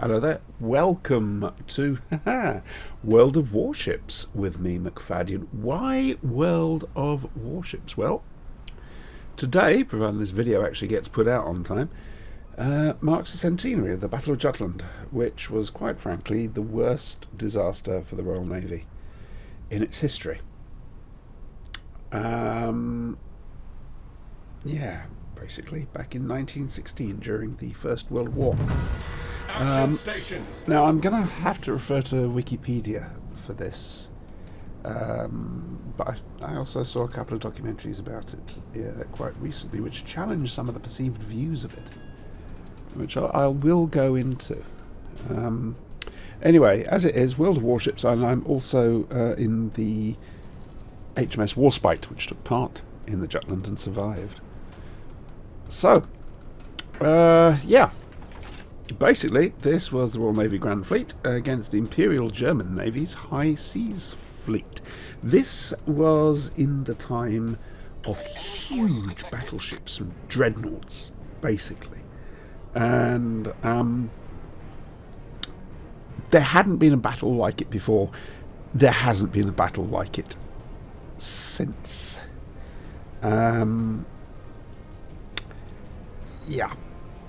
Hello there. Welcome to World of Warships with me, McFadden. Why World of Warships? Well, today, providing this video actually gets put out on time, marks the centenary of the Battle of Jutland, which was, quite frankly, the worst disaster for the Royal Navy in its history. Yeah, basically back in 1916 during the First World War. Now I'm going to have to refer to Wikipedia for this, but I also saw a couple of documentaries about it quite recently which challenged some of the perceived views of it, which I will go into. Anyway, as it is, World of Warships, and I'm also in the HMS Warspite, which took part in the Jutland and survived. So, yeah. Basically, this was the Royal Navy Grand Fleet against the Imperial German Navy's High Seas Fleet. This was in the time of huge battleships and dreadnoughts, basically. And there hadn't been a battle like it before. There hasn't been a battle like it since. Yeah.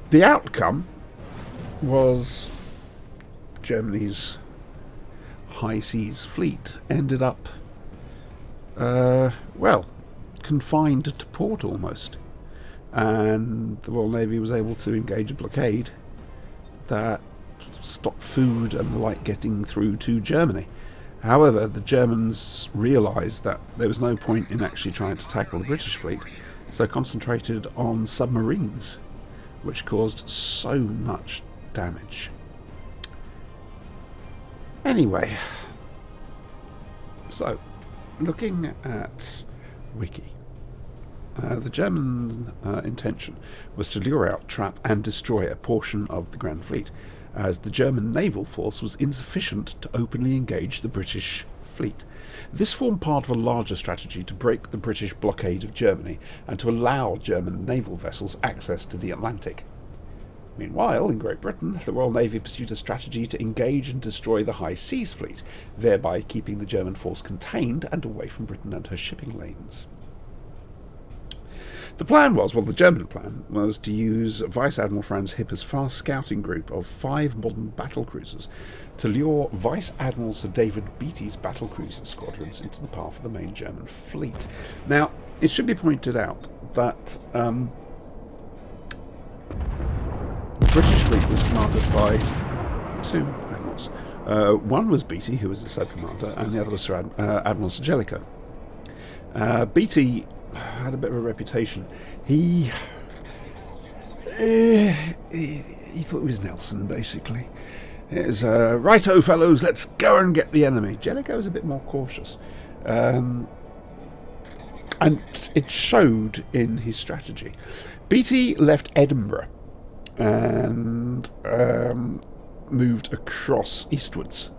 The outcome was Germany's High Seas Fleet ended up, well, confined to port almost. And the Royal Navy was able to engage a blockade that stopped food and the like getting through to Germany. However, the Germans realised that there was no point in actually trying to tackle the British fleet, so concentrated on submarines, which caused so much damage. Anyway, so looking at Wiki, the German intention was to lure out, trap and destroy a portion of the Grand Fleet, as the German naval force was insufficient to openly engage the British fleet. This formed part of a larger strategy to break the British blockade of Germany and to allow German naval vessels access to the Atlantic. Meanwhile, in Great Britain, the Royal Navy pursued a strategy to engage and destroy the High Seas Fleet, thereby keeping the German force contained and away from Britain and her shipping lanes. The plan was, well, the German plan was to use Vice Admiral Franz Hipper's fast scouting group of 5 modern battlecruisers to lure Vice Admiral Sir David Beattie's battlecruiser squadrons into the path of the main German fleet. Now, it should be pointed out that the British fleet was commanded by 2 admirals. One was Beattie, who was the sub-commander, and the other was Sir Admiral Sir Jellicoe. Beattie had a bit of a reputation. He thought he was Nelson, basically. It was, righto fellows, let's go and get the enemy. Jellicoe was a bit more cautious. And it showed in his strategy. Beattie left Edinburgh and moved eastwards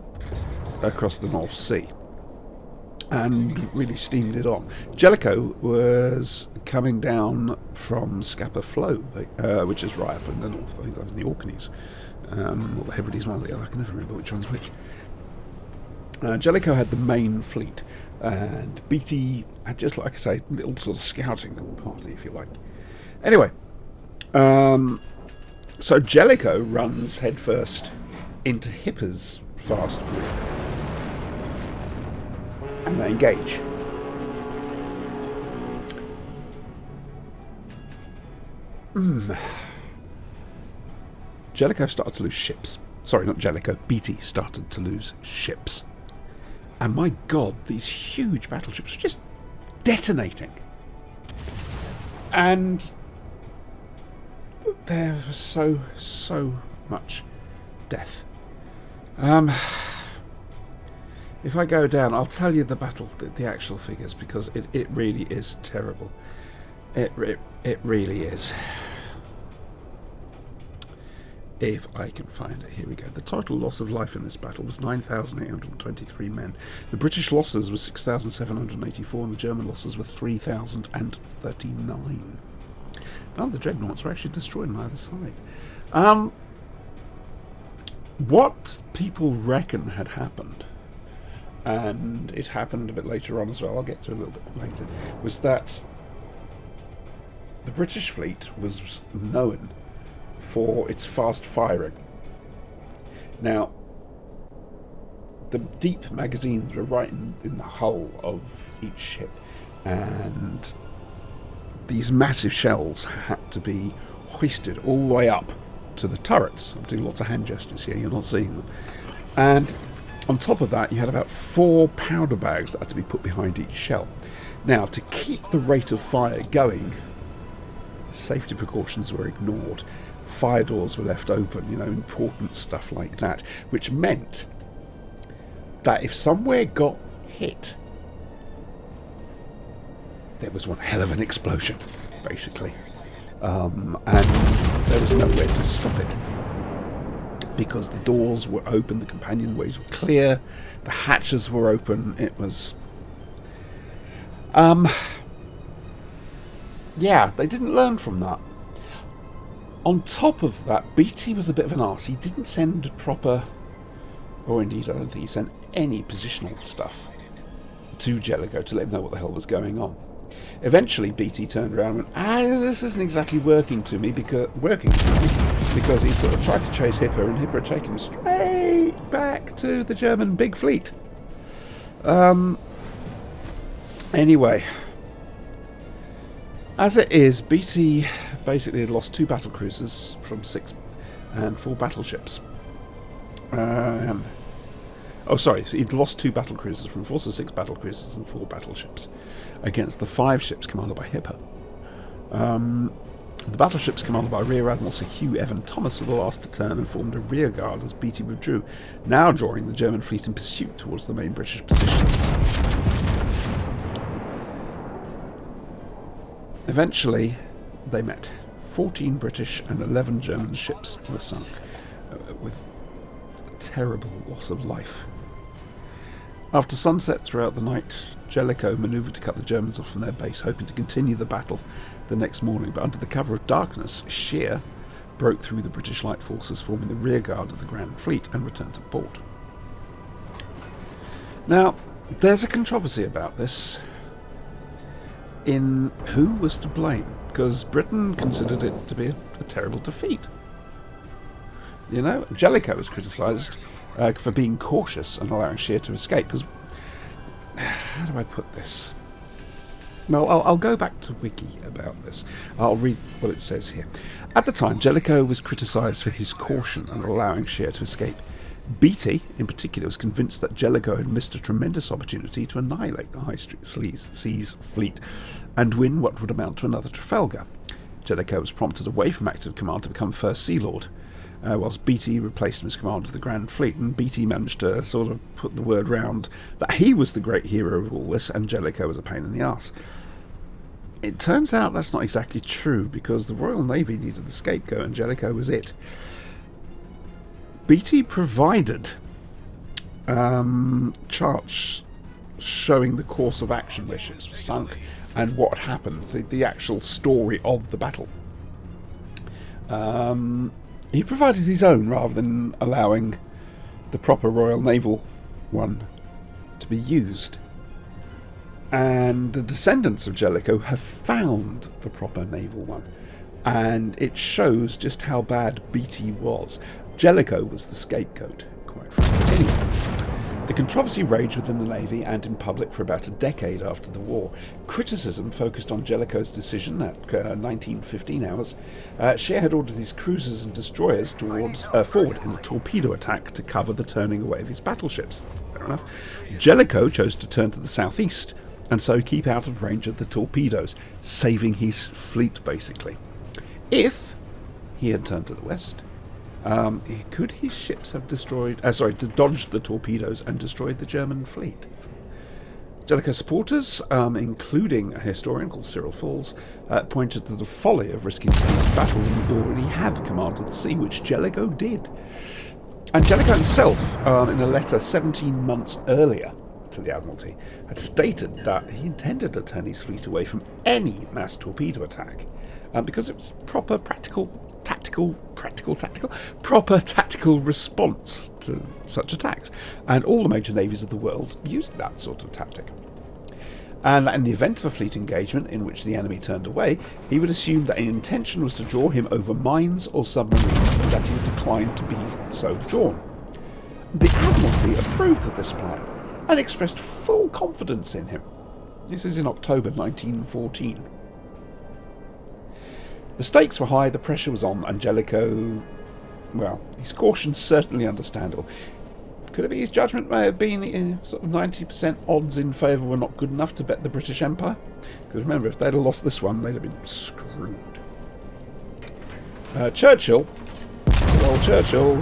across the North Sea and really steamed it on. Jellicoe was coming down from Scapa Flow, which is right up in the north. I think that was in the Orkneys, or the Hebrides, one or the other. I can never remember which one's which. Jellicoe had the main fleet, and Beattie had, just like I say, a little sort of scouting party, if you like. Anyway, so Jellicoe runs headfirst into Hipper's fast group, and they engage. Jellicoe started to lose ships. Sorry, not Jellicoe. Beattie started to lose ships. And my God, these huge battleships were just detonating. And there was so much death. If I go down, I'll tell you the actual figures, because it really is terrible. It really is. If I can find it, here we go. The total loss of life in this battle was 9,823 men. The British losses were 6,784, and the German losses were 3,039. None of the dreadnoughts were actually destroyed on either side. What people reckon had happened, and it happened a bit later on as well, I'll get to it a little bit later, was that the British fleet was known for its fast firing. Now, the deep magazines were right in the hull of each ship, and these massive shells had to be hoisted all the way up to the turrets. I'm doing lots of hand gestures here, you're not seeing them. And on top of that, you had about 4 powder bags that had to be put behind each shell. Now, to keep the rate of fire going, safety precautions were ignored. Fire doors were left open, important stuff like that, which meant that if somewhere got hit, there was one hell of an explosion, basically. And there was nowhere to stop it, because the doors were open, the companionways were clear, the hatches were open. It was... yeah, they didn't learn from that. On top of that, BT was a bit of an arse. He didn't send proper, or indeed I don't think he sent any positional stuff to Jellicoe to let him know what the hell was going on. Eventually BT turned around and went, this isn't exactly working to me, because he sort of tried to chase Hipper, and Hipper had taken him straight back to the German big fleet. Anyway, as it is, BT basically had lost 2 battle cruisers from 6 and 4 battleships. He'd lost 2 battle cruisers from 4 to 6 battle cruisers and 4 battleships against the 5 ships commanded by Hipper. The battleships commanded by Rear Admiral Sir Hugh Evan Thomas were the last to turn and formed a rear guard as BT withdrew, now drawing the German fleet in pursuit towards the main British positions. Eventually, they met. 14 British and 11 German ships were sunk, with a terrible loss of life. After sunset throughout the night, Jellicoe manoeuvred to cut the Germans off from their base, hoping to continue the battle the next morning, but under the cover of darkness, Scheer broke through the British light forces, forming the rear guard of the Grand Fleet, and returned to port. Now, there's a controversy about this in who was to blame, because Britain considered it to be a terrible defeat. Jellicoe was criticised for being cautious and allowing Scheer to escape, because... how do I put this? Well, I'll go back to Wiki about this. I'll read what it says here. At the time, Jellicoe was criticised for his caution and allowing Scheer to escape. Beatty, in particular, was convinced that Jellicoe had missed a tremendous opportunity to annihilate the High Seas Fleet and win what would amount to another Trafalgar. Jellicoe was prompted away from active command to become First Sea Lord, whilst Beatty replaced him as commander of the Grand Fleet, and Beatty managed to sort of put the word round that he was the great hero of all this, and Jellicoe was a pain in the arse. It turns out that's not exactly true, because the Royal Navy needed the scapegoat, and Jellicoe was it. Beatty provided charts showing the course of action where ships were sunk and what happened, the actual story of the battle. He provided his own rather than allowing the proper Royal Naval one to be used. And the descendants of Jellicoe have found the proper naval one, and it shows just how bad Beatty was. Jellicoe was the scapegoat, quite frankly. Anyway, the controversy raged within the Navy and in public for about a decade after the war. Criticism focused on Jellicoe's decision at 1915 hours. Scheer had ordered his cruisers and destroyers forward in a torpedo attack to cover the turning away of his battleships. Fair enough. Jellicoe chose to turn to the southeast and so keep out of range of the torpedoes, saving his fleet, basically. If he had turned to the west, could his ships have dodged the torpedoes and destroyed the German fleet? Jellicoe supporters, including a historian called Cyril Falls, pointed to the folly of risking this battle when he already have command of the sea, which Jellicoe did. And Jellicoe himself, in a letter 17 months earlier to the Admiralty, had stated that he intended to turn his fleet away from any mass torpedo attack, because it was proper, practical, tactical proper tactical response to such attacks. And all the major navies of the world used that sort of tactic. And that in the event of a fleet engagement in which the enemy turned away, he would assume that an intention was to draw him over mines or submarines, and that he would decline to be so drawn. The Admiralty approved of this plan and expressed full confidence in him. This is in October 1914. The stakes were high, the pressure was on, and Jellicoe, well, his caution's certainly understandable. Could it be his judgment may have been in sort of 90% odds in favour were not good enough to bet the British Empire? Because remember, if they'd have lost this one, they'd have been screwed. Churchill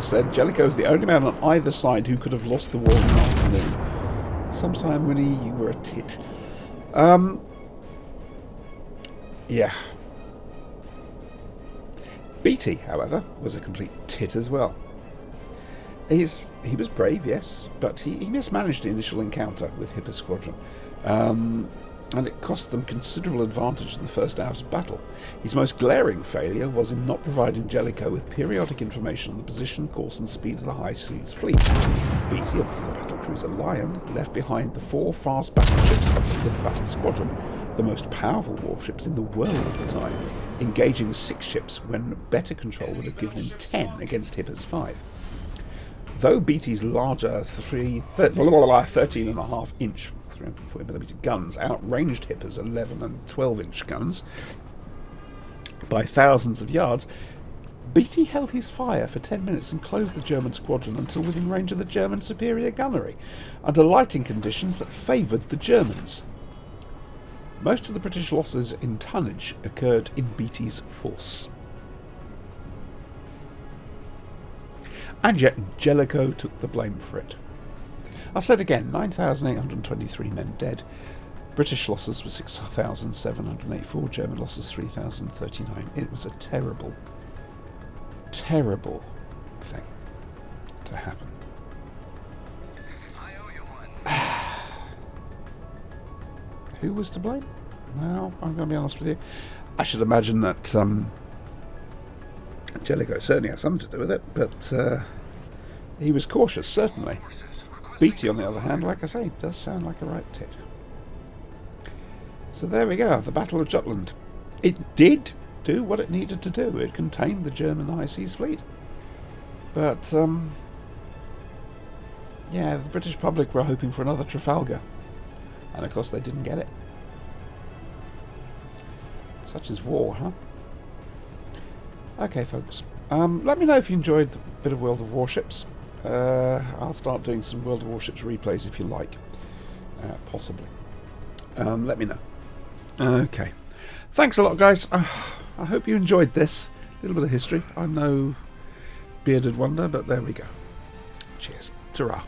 said Jellicoe's the only man on either side who could have lost the war in an afternoon. Sometime, Winnie, you were a tit. Yeah. Beatty, however, was a complete tit as well. He was brave, yes, but he mismanaged the initial encounter with Hipper's squadron, and it cost them considerable advantage in the first hours of battle. His most glaring failure was in not providing Jellicoe with periodic information on the position, course and speed of the High Seas Fleet. Beatty, aboard the battlecruiser Lion, left behind the 4 fast battleships of the 5th Battle Squadron, the most powerful warships in the world at the time, engaging with 6 ships when better control would have given him 10 against Hipper's 5. Though Beatty's larger 13.5-inch 340mm guns outranged Hipper's 11 and 12-inch guns by thousands of yards, Beatty held his fire for 10 minutes and closed the German squadron until within range of the German superior gunnery, under lighting conditions that favoured the Germans. Most of the British losses in tonnage occurred in Beatty's force. And yet Jellicoe took the blame for it. I said again, 9,823 men dead. British losses were 6,784, German losses 3,039. It was a terrible, terrible thing to happen. Who was to blame? Well, I'm going to be honest with you. I should imagine that Jellicoe certainly has something to do with it, but he was cautious, certainly. Beatty, on the other hand, like I say, does sound like a right tit. So there we go, the Battle of Jutland. It did do what it needed to do. It contained the German High Seas Fleet. But, yeah, the British public were hoping for another Trafalgar. And of course they didn't get it. Such is war, huh? Okay, folks. Let me know if you enjoyed a bit of World of Warships. I'll start doing some World of Warships replays if you like. Possibly. Let me know. Okay. Thanks a lot, guys. I hope you enjoyed this. A little bit of history. I'm no bearded wonder, but there we go. Cheers. Ta-ra.